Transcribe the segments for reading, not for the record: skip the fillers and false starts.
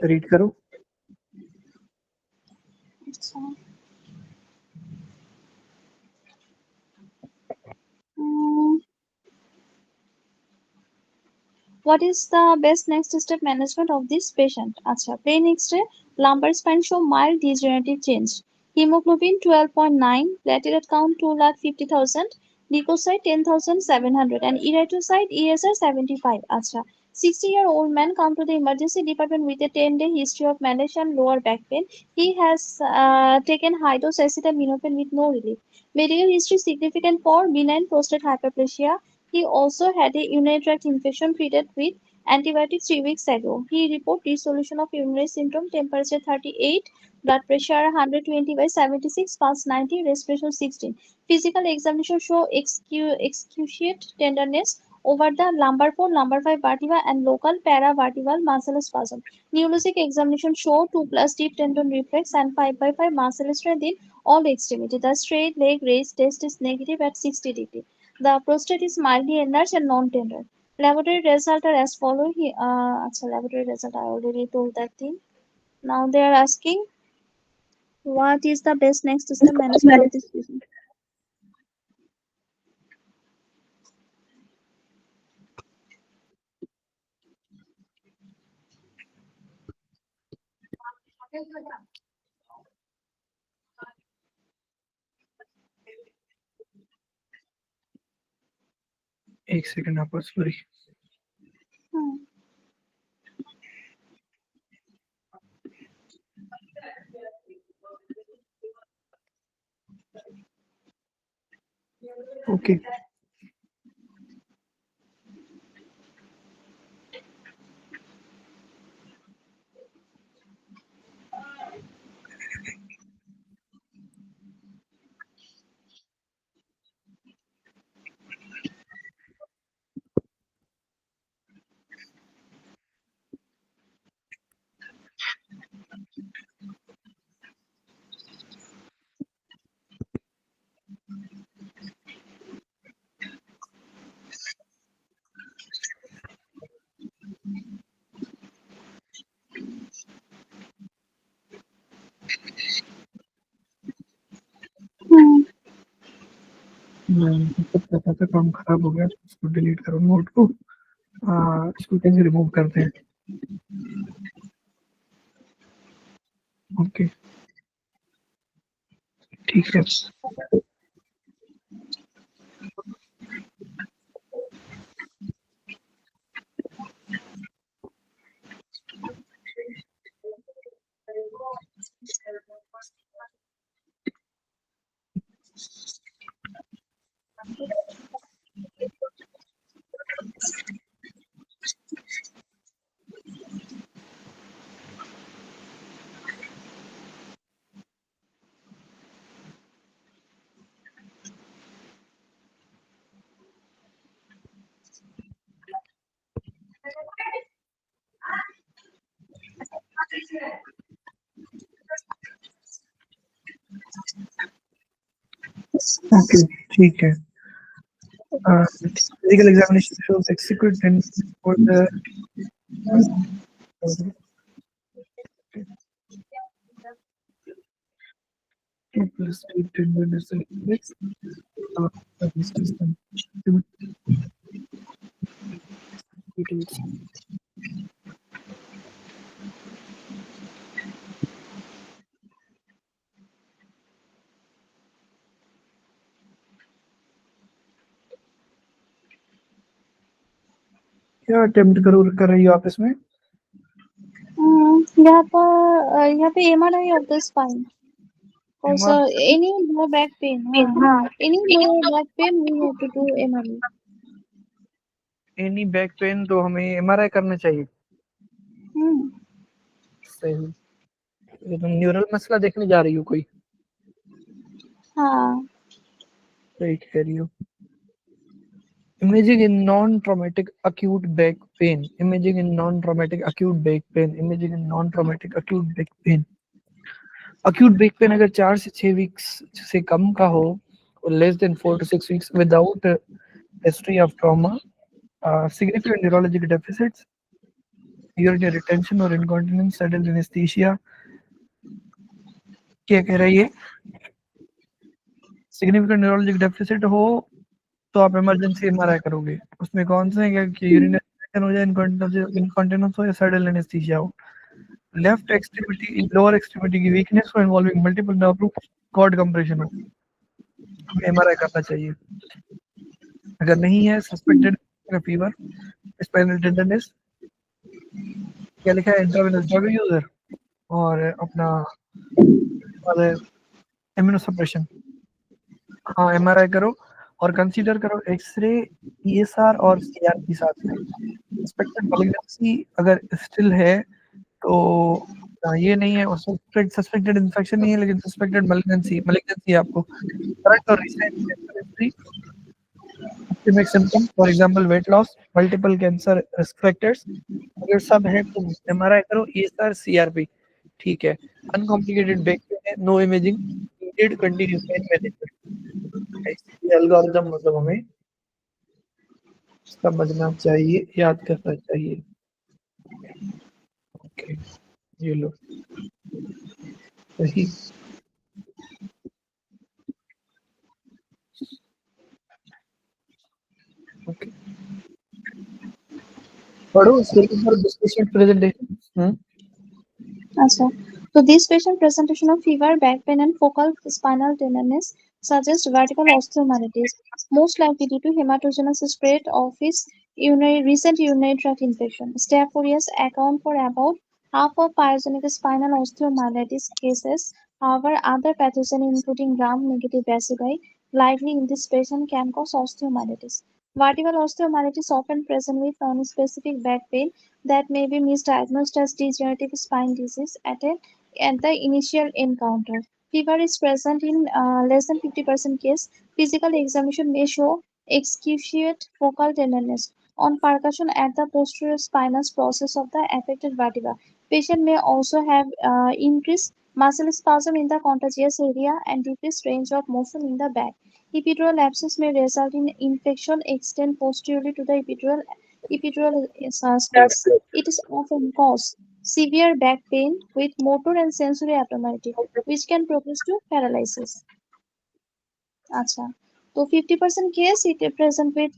Read करो। अच्छा। Hmm, what is the best next step management of this patient? আচ্ছা, brain X-ray, lumbar spine show mild degenerative change. Hemoglobin 12.9, platelet count 2,50,000, leukocyte 10,700, and erythrocyte ESR 75. আচ্ছা, 60-year-old man come to the emergency department with a 10-day history of malaise and lower back pain. He has taken high-dose acetaminophen with no relief. Medical history significant for benign prostate hyperplasia. He also had a urinary tract infection treated with antibiotics 3 weeks ago. He reported resolution of urinary symptom, temperature 38, blood pressure 120 by 76, pulse 90, respiration 16. Physical examination show excruciate tenderness over the lumbar 4, lumbar 5 vertebra and local paravertebral muscle spasm. Neurologic examination show 2 plus deep tendon reflex and 5 by 5 muscle strength in all extremity. The straight leg raise test is negative at 60 degree. The prostate is mildly enlarged and non-tender. Laboratory results are as follow. Laboratory result I already told that thing. Now they are asking what is the best next step management of this patient. एक second आप sorry. Okay. पता था काम खराब हो गया, इसको delete करो नोट को। इसको कैसे रिमूव करते हैं? ओके ठीक है। ओके ठीक है। physical examination shows execute and for the plus tendon is the index of the system. क्या अटेम्प्ट कर रही हो आप इसमें? यहाँ पे MRI of the spine. Also, any low back pain. Any low back pain we have to do MRI. Any back pain तो हमें एमआरआई करना चाहिए। सही। ये तुम न्यूरल मसला देखने जा रही हो कोई? हाँ। सही कह रही हो। Imaging in non-traumatic acute back pain. Imaging in non-traumatic acute back pain. Imaging in non-traumatic acute back pain. Acute back pain अगर 4 से 6 वीक्स से कम का हो और less than 4 to 6 weeks without history of trauma, significant neurologic deficits, urinary retention or incontinence, sudden anesthesia. क्या कह रहा है ये? सिग्निफिकेंट न्यूरोलॉजिक डेफिसिट हो तो आप इमरजेंसी एमआरआई करोगे। उसमें कौन से हैं कि यूरिनरी इन्फेक्शन हो जाए, इनकॉन्टिनेंस हो या सडन एनेस्थीसिया हो। लेफ्ट एक्सट्रीमिटी लोअर एक्सट्रीमिटी की वीकनेस हो involving multiple nerve roots, cord compression हो, हमें एमआरआई करना चाहिए। अगर नहीं है सस्पेक्टेड फीवर, स्पाइनल टेंडरनेस, क्या लिखा है इंट्रावेनस ड्रग यूजर और अपना इम्यूनोसप्रेशन। हाँ एमआरआई करो और कंसीडर करो एक्सरे, ईएसआर और सीआरपी साथ में। सस्पेक्टेड मैलिग्नेंसी अगर स्टिल है तो ये नहीं है, और सस्पेक्टेड इन्फेक्शन नहीं है लेकिन सस्पेक्टेड मैलिग्नेंसी मैलिग्नेंसी है आपको। करंट और recent cancer history, systemic symptoms for example weight loss, multiple cancer risk factors, अगर सब है तो एमआरआई करो, ईएसआर सीआरपी ठीक है। अनकॉम्प्लिकेटेड बैक पेन है, no imaging needed, continue pain management. ये एल्गोरिथम मतलब हमें समझना चाहिए, याद करना चाहिए। ओके ये लो सही। ओके पढ़ो इसके ऊपर discussion presentation. Acha. So this patient presentation of fever, back pain, and focal spinal tenderness suggests vertical osteomyelitis, most likely due to hematogenous spread of his recent urinary tract infection. Staph aureus account for about half of pyogenic spinal osteomyelitis cases. However, other pathogens, including gram-negative bacilli, likely in this patient can cause osteomyelitis. Vertical osteomyelitis often present with non-specific back pain that may be misdiagnosed as degenerative spine disease at the initial encounter. Fever is present in less than 50% case. Physical examination may show excruciate focal tenderness on percussion at the posterior spinous process of the affected vertebra. Patient may also have increased muscle spasm in the contagious area and decreased range of motion in the back. Epidural abscess may result in infection extend posteriorly to the epidural space. It is often cause severe back pain with motor and sensory abnormality, which can progress to paralysis. Acha. So 50% case it present with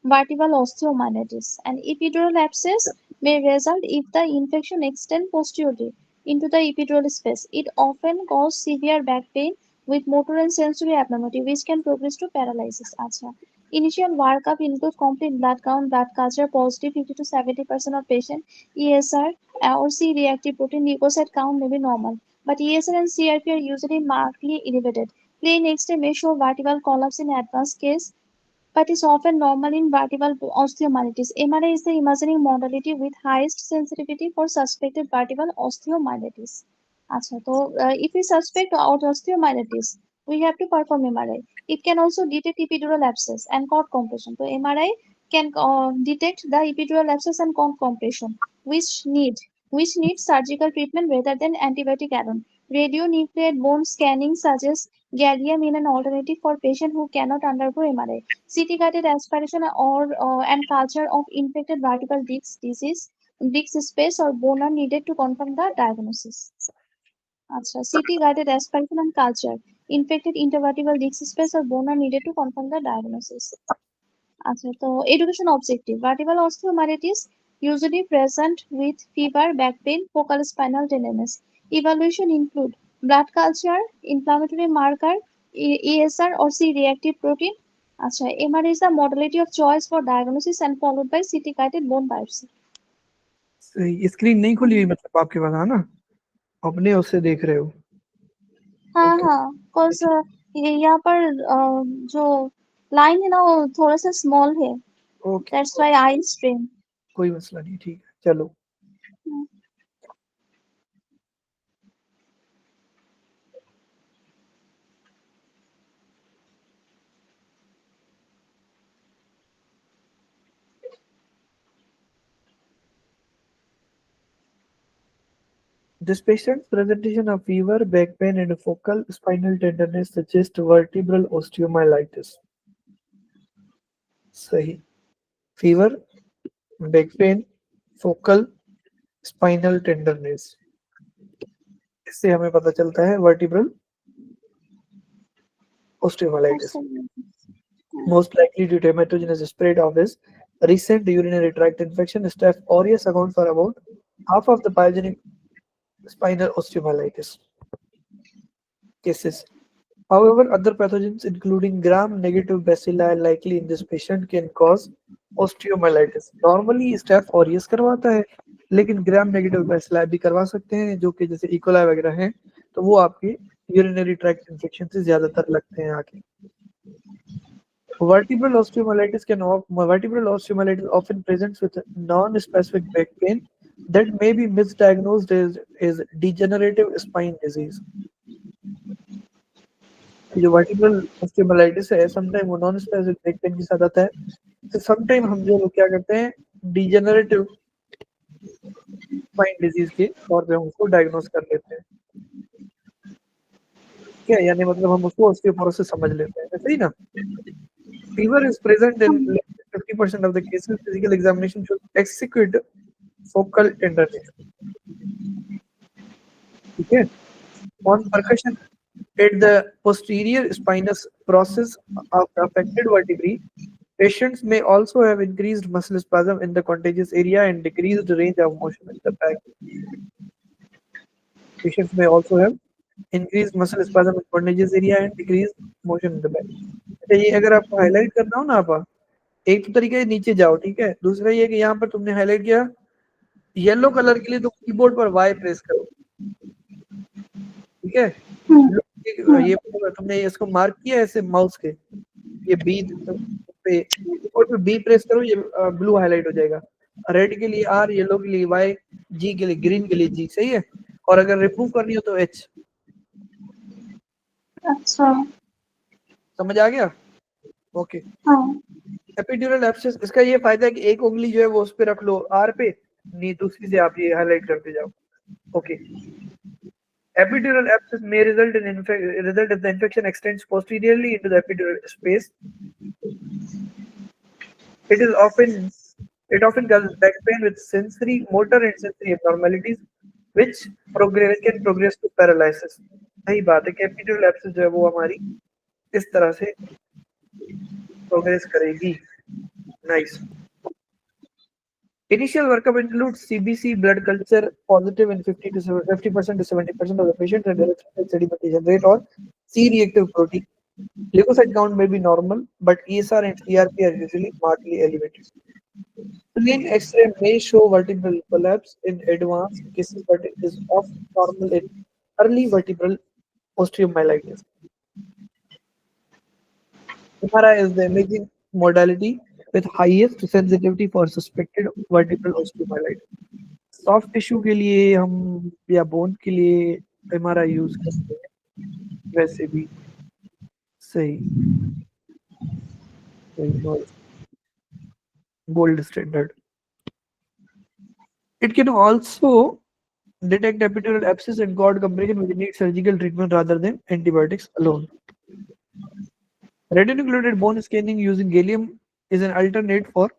vertebral osteomyelitis, and epidural abscess may result if the infection extend posteriorly into the epidural space. It often cause severe back pain with motor and sensory abnormality, which can progress to paralysis. Acha. Initial workup includes complete blood count, blood culture positive 50 to 70% of patient, ESR or C reactive protein leukocyte count may be normal, but ESR and CRP are usually markedly elevated. Plain X-ray may show vertebral collapse in advanced case, but is often normal in vertebral osteomyelitis. MRI is the imaging modality with highest sensitivity for suspected vertebral osteomyelitis. अच्छा, तो if we suspect osteomyelitis, we have to perform MRI. It can also detect epidural abscess and cord compression. So MRI can detect the epidural abscess and cord compression, which need which needs surgical treatment rather than antibiotic alone. Radionuclide bone scanning suggests gallium in an alternative for patients who cannot undergo MRI. CT-guided aspiration and culture of infected vertebral disc space or bone are needed to confirm the diagnosis. Achha, CT-guided aspiration and culture, infected intervertebral disc space or bone are needed to confirm the diagnosis. আচ্ছা তো education objective vertebral osteomyelitis usually present with fever, back pain, focal spinal tenderness. Evaluation include blood culture, inflammatory marker, ESR or C-reactive protein. अच्छा MRI is the modality of choice for diagnosis and followed by CT-guided bone biopsy. Screen नहीं खुली हुई मतलब आपके पास है ना, अपने उससे देख रहे हो? हाँ ओके हाँ cause यहाँ पर जो लाइन है ना वो थोड़ा सा स्मॉल है, okay that's why I strain. कोई मसला नहीं, ठीक है चलो। This patient's presentation of fever, back pain, and focal spinal tenderness suggests vertebral osteomyelitis. सही। Fever, back pain, focal spinal tenderness, इससे हमें पता चलता है vertebral osteomyelitis, Osteomyelitis. most likely due to hematogenous spread of his recent urinary tract infection. Staph aureus account for about half of the pyogenic spinal osteomyelitis cases. However, other pathogens, including gram-negative bacilli, likely in this patient can cause osteomyelitis. Normally, Staph aureus करवाता है, लेकिन gram negative bacilli भी करवा सकते हैं, जो कि जैसे इकोलाई वगैरह हैं, तो वो आपके यूरिनरी ट्रैक्ट इन्फेक्शन से ज्यादातर लगते हैं आके. Vertebral osteomyelitis often presents with non-specific back pain that may be misdiagnosed as degenerative spine disease. जो वर्टिब्रल ऑस्टियोमाइलिटिस है, समटाइम वो नॉन स्पेसिफिक बैक पेन के साथ आता है, तो समटाइम हम जो लोग क्या करते हैं, डिजेनरेटिव स्पाइन डिजीज के तौर पे हम उसको डायग्नोस कर लेते हैं. क्या यानी मतलब हम उसको ऑस्टियोपोरोसिस समझ लेते हैं, सही ना. Fever is present in 50% of the cases. Physical examination should execute focal tenderness. ठीक है. On percussion at the posterior spinous process of the affected vertebrae, patients may also have increased muscle spasm in the contagious area and decreased range of motion in the back. Patients may also have increased muscle spasm in contagious area and decreased motion in the back. अच्छा, ये अगर आपको highlight करना हो ना, आप एक तो तरीका है नीचे जाओ, ठीक है. दूसरा ये कि यहाँ पर तुमने हाईलाइट किया येलो कलर के लिए, तो कीबोर्ड पर वाई प्रेस करो, ठीक है. ये तुमने इसको मार्क किया ऐसे माउस के, ये बी पे, कीबोर्ड पे बी प्रेस करो, ये ब्लू हाईलाइट हो जाएगा. रेड के लिए आर, येलो के लिए वाई, जी के लिए ग्रीन के लिए जी, सही है. और अगर रिमूव करनी हो तो एच. अच्छा. समझ आ गया. ओके. हाँ. एपिड्यूरल एब्सेस, इसका ये फायदा है कि एक उंगली जो है वो उस पे रख लो आर पे, नहीं दूसरी से आप ये हाईलाइट करते जाओ. Okay. Epidural abscess may result if the infection extends posteriorly into the epidural space. It often causes back pain with sensory, motor, and sensory abnormalities, which can progress to paralysis. सही बात है कि epidural abscess जो है वो हमारी इस तरह से प्रोग्रेस करेगी. Nice. Initial workup includes CBC blood culture positive in 50% to 70% of the patients, and erythrocyte sedimentation rate or C-reactive protein. Leukocyte count may be normal, but ESR and CRP are usually markedly elevated. Plain X-ray may show vertebral collapse in advanced cases, but it is often normal in early vertebral osteomyelitis. MRI is the imaging modality with highest sensitivity for suspected vertebral osteomyelitis. Soft tissue के लिए हम या bone के लिए MRI use करते हैं, वैसे भी सही. Gold standard. It can also detect epidural abscess and cord compression, which need surgical treatment rather than antibiotics alone. Radionuclide bone scanning using gallium is an alternate for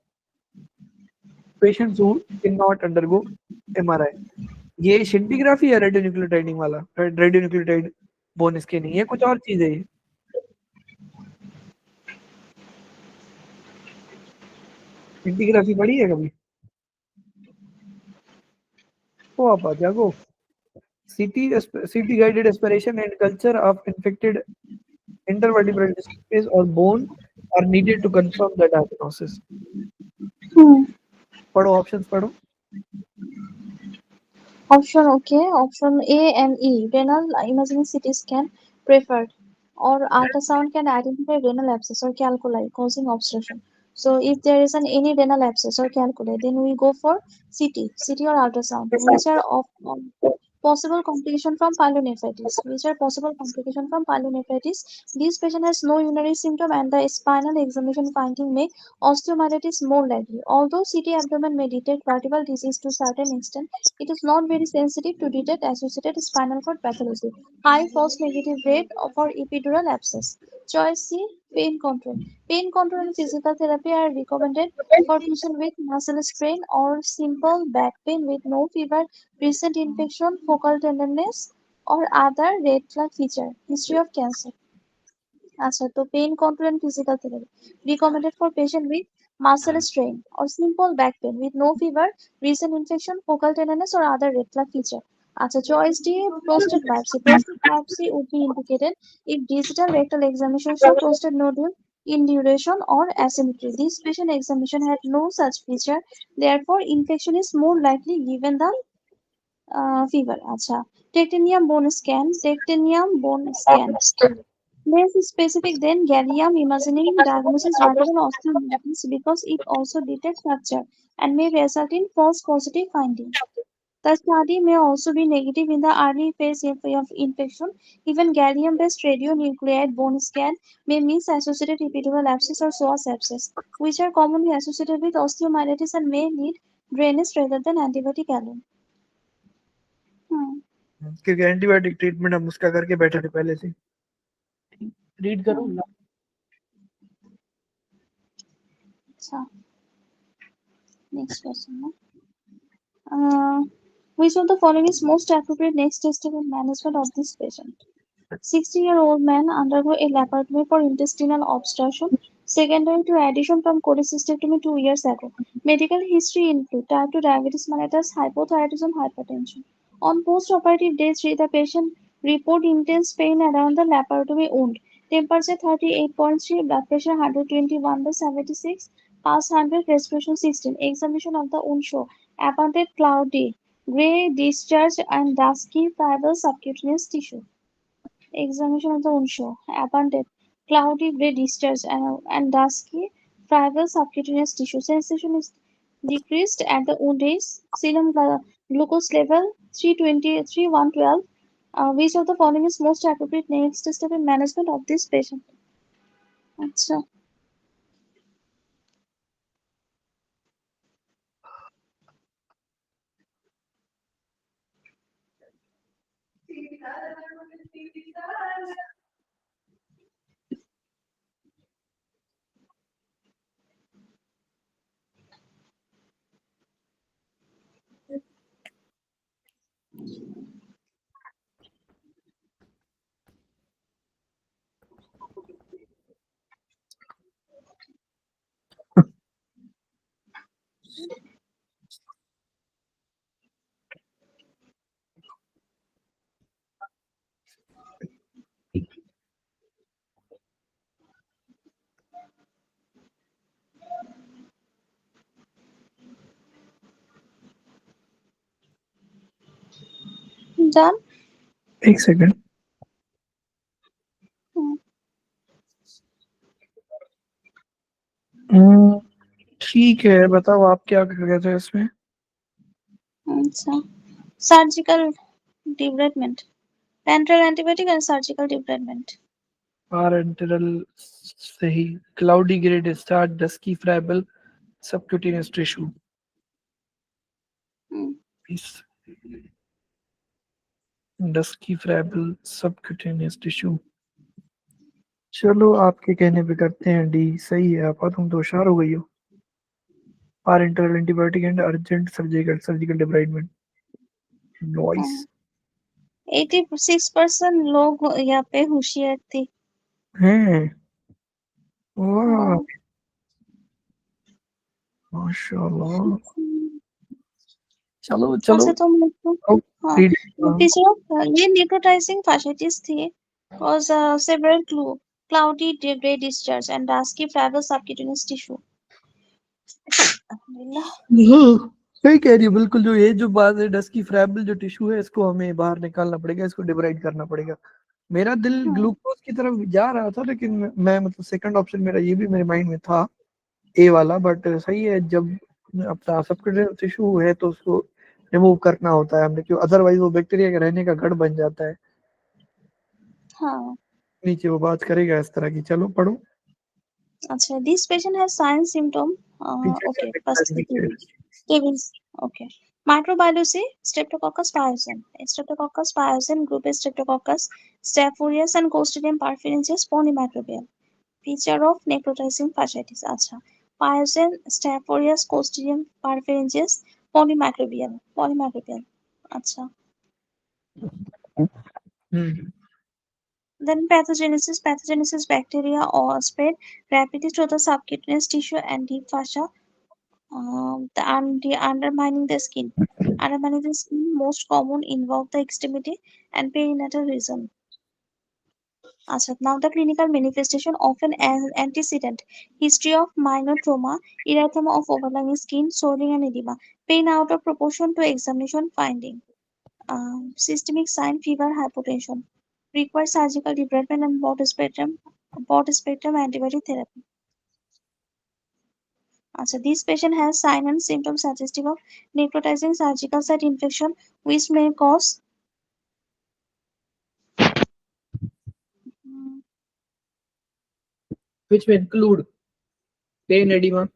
patients who cannot undergo MRI. ये scintigraphy है रेडियोन्यूक्लियोटाइडिंग वाला, रेडियोन्यूक्लियोटाइड bone scanning, ये कुछ और चीज है. ये scintigraphy पढ़ी है कभी? तो आप आ जाओ. CT guided aspiration and culture of infected intervertebral disc space or bone are needed to confirm the diagnosis. पढ़ो ऑप्शंस पढ़ो. Option okay. Option A and E. Renal imaging CT scan preferred. Or ultrasound can identify renal abscess or calculi causing obstruction. So if there is any renal abscess or calculi, then we go for CT or ultrasound, which are of possible complication from pyelonephritis. This patient has no urinary symptom and the spinal examination finding make osteomyelitis more likely. Although CT abdomen may detect vertebral disease to a certain extent, it is not very sensitive to detect associated spinal cord pathology. High false negative rate for epidural abscess. Choice C, pain control. Pain control and physical therapy are recommended for patients with muscle strain or simple back pain with no fever, recent infection, focal tenderness, or other red flag feature. History of cancer. আচ্ছা তো pain control and physical therapy recommended for patient with muscle strain or simple back pain with no fever, recent infection, focal tenderness or other red flag feature. আচ্ছা choice D, prostate biopsy. Prostate biopsy would be indicated if digital rectal examination show prostate nodule induration or asymmetry. This patient examination had no such feature, therefore infection is more likely given the fever. আচ্ছা tectinium bone scan less specific than gallium imaging diagnosis rather than osteomyelitis because it also detects fracture and may result in false positive finding. The study may also be negative in the early phase of infection. Even gallium-based radionuclide bone scan may miss associated epidural abscess or psoas abscess, which are commonly associated with osteomyelitis and may need drainage rather than antibiotic alone. Hmm. क्योंकि antibiotic treatment हम उसका करके बैठे थे पहले से। Read करो। अच्छा next question which of the following is most appropriate next step in management of this patient? 60-year-old man undergo a laparotomy for intestinal obstruction secondary to addition from cholecystectomy 2 years ago. Medical history include type 2 diabetes mellitus, hypothyroidism, hypertension. On post-operative day 3, the patient report intense pain around the laparotomy wound. Temperature 38.3, blood pressure 121/76, pulse 100, respiration 16. Examination of the wound show abundant cloudy, gray discharge and dusky fibrous subcutaneous tissue. Examination of the wound show abundant cloudy gray discharge and dusky fibrous subcutaneous tissue. Sensation is decreased at the wound is serum glucose level 320 which of the following is most appropriate next step in management of this patient? আচ্ছা done. एक second. ठीक है, बताओ आप क्या कर रहे थे इसमें? আচ্ছা surgical debridement, parenteral antibiotic and surgical debridement. पारेंटरल सही। Cloudy grey discharge, dusky friable subcutaneous tissue. Dusky friable subcutaneous tissue. चलो आपके कहने पे करते हैं डी। सही है आपा, तुम तो होशियार हो गई हो। Parenteral antibiotic and urgent surgical debridement. Noise 86% लोग यहाँ पे होशियार थे। हैं। वाह, हाँ माशाल्लाह। चलो चलो अच्छा तुम लिखो। आओ, हाँ read it। टीचर ये necrotizing fasciitis थी cause several cloudy gray discharge and dusky fibrous subcutaneous tissue. अल्हम्दुलिल्लाह। हाँ, सही कह रही है बिल्कुल। जो ये जो बात है, डस्की फ्रैबल जो टिश्यू है, इसको हमें बाहर निकालना पड़ेगा, इसको डिब्राइड करना पड़ेगा। मेरा दिल ग्लूकोज की तरफ जा रहा था, लेकिन मैं मतलब सेकंड ऑप्शन मेरा ये भी मेरे माइंड में था, ए वाला। बट सही है, जब अपना सबके टिश्यू है तो उसको रिमूव करना होता है हमने, क्यों अदरवाइज वो बैक्टीरिया का रहने का गढ़ बन जाता है। हाँ नीचे वो बात करेगा इस तरह की। चलो पढ़ो। अच्छा this patient has sign symptom Features okay are first clarified. TBs okay Microbiology, Streptococcus pyogenes. Streptococcus pyogenes group is Streptococcus, Staph aureus and Clostridium perfringens polymicrobial. Feature of necrotizing fasciitis. আচ্ছা, Pyogen, Staph aureus, Clostridium perfringens polymicrobial. Polymicrobial. আচ্ছা. Then pathogenesis. Pathogenesis bacteria or spread rapidly through the subcutaneous tissue and deep fascia, the undermining the skin. Undermining the skin most common involve the extremity and perinatal region. Now the clinical manifestation of an antecedent history of minor trauma, erythema of overlying skin, swelling and edema, pain out of proportion to examination finding, systemic sign fever, hypotension, require surgical debridement and broad spectrum antibiotic therapy. This patient has sign and symptoms suggestive of necrotizing surgical site infection, which may cause mm, which may include pain, edema.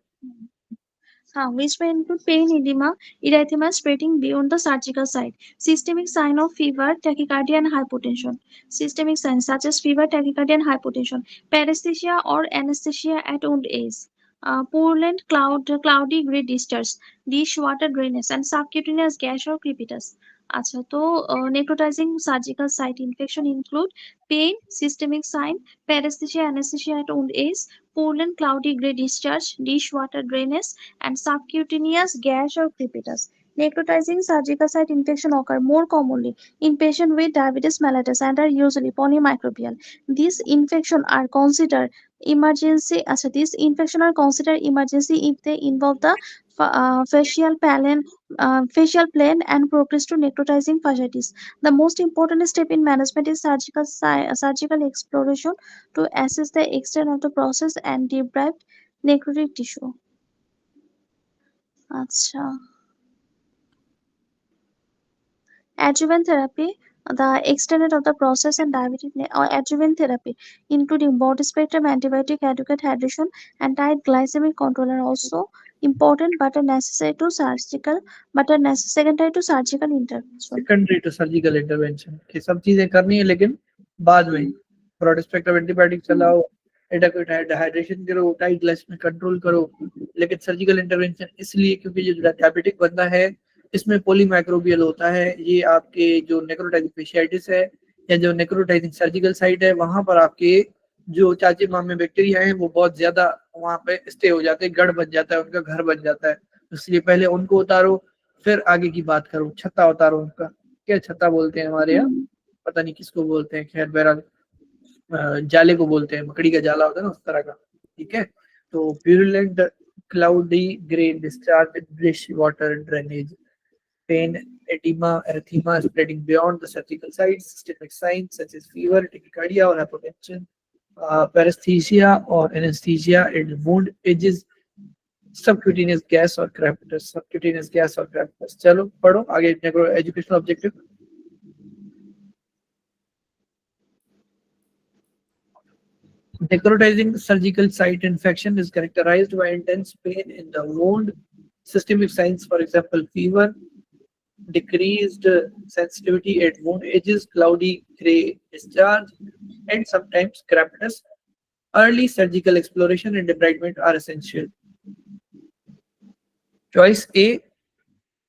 which may include pain, edema, erythema spreading beyond the surgical site, systemic sign of fever, tachycardia, and hypotension. Systemic signs such as fever, tachycardia, and hypotension, paresthesia or anesthesia at wound age, purulent cloudy gray discharge, dishwater drainage, and subcutaneous gash or crepitus. Necrotizing surgical site infection include pain, systemic sign, paresthesia, anesthesia at wound age, purulent cloudy gray discharge, dishwater drainage, and subcutaneous gash or crepitus. Necrotizing surgical site infection occur more commonly in patients with diabetes mellitus and are usually polymicrobial. These infections are considered emergency. These infections are considered emergency if they involve the facial plane and progress to necrotizing fasciitis. The most important step in management is surgical exploration to assess the extent of the process and debride necrotic tissue. আচ্ছা, adjuvant therapy, the extent of the process and or adjuvant therapy, including broad spectrum antibiotic, adequate hydration, and tight glycemic control are also important but are necessary to secondary to surgical intervention. Secondary to surgical intervention ये सब चीजें करनी है लेकिन बाद में broad spectrum antibiotic चलाओ, adequate hydration करो, टाइट ग्लाइसेमिक कंट्रोल करो, लेकिन सर्जिकल इंटरवेंशन इसलिए क्योंकि जो डायबिटिक बंदा है इसमें पॉलीमाइक्रोबियल होता है। ये आपके जो नेक्रोटाइजिंग फेशियाइटिस है या जो नेक्रोटाइजिंग सर्जिकल साइट है वहां पर आपके जो चाचे मामे बैक्टीरिया हैं वो बहुत ज्यादा वहां पे स्टे हो जाते हैं, गढ़ बन जाता है, उनका घर बन जाता है। इसलिए पहले उनको उतारो फिर आगे की बात करो। छत्ता उतारो उनका, क्या छत्ता बोलते हैं हमारे यहाँ, पता नहीं किसको बोलते हैं, खैर बहरहाल जाले को बोलते हैं, मकड़ी का जाला होता है ना उस तरह का। ठीक है, तो purulent cloudy grey discharge, dish water drainage, pain, edema, erythema spreading beyond the surgical site, systemic signs such as fever, tachycardia or hypotension, paresthesia or anesthesia at wound edges, subcutaneous gas or crepitus, subcutaneous gas or crepitus। चलो पढ़ो आगे educational objective. Necrotizing surgical site infection is characterized by intense pain in the wound, systemic signs, for example, fever, decreased sensitivity at wound edges, cloudy gray discharge, and sometimes crepitus. Early surgical exploration and debridement are essential. Choice A,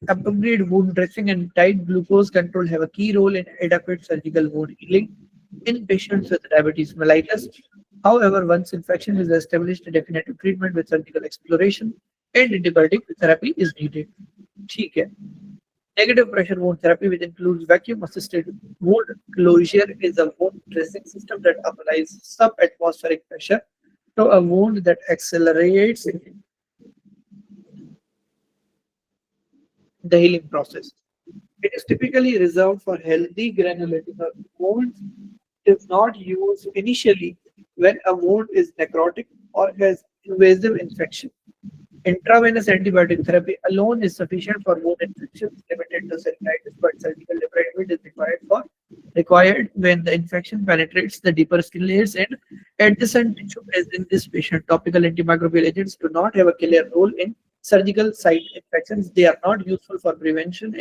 appropriate wound dressing and tight glucose control have a key role in adequate surgical wound healing in patients with diabetes mellitus. However, once infection is established, a definitive treatment with surgical exploration and antibiotic therapy is needed. ठीक है। Negative pressure wound therapy, which includes vacuum assisted wound closure, is a wound dressing system that applies subatmospheric pressure to a wound that accelerates the healing process. It is typically reserved for healthy granulating wounds. It is not used initially when a wound is necrotic or has invasive infection. Intravenous antibiotic therapy alone is sufficient for wound infections limited to cellulitis, but surgical debridement is required when the infection penetrates the deeper skin layers and adjacent tissue. As in this patient, topical antimicrobial agents do not have a clear role in surgical site infections. They are not useful for prevention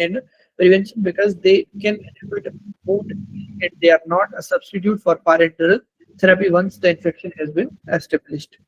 because they can inhibit wound healing, and they are not a substitute for parenteral therapy once the infection has been established.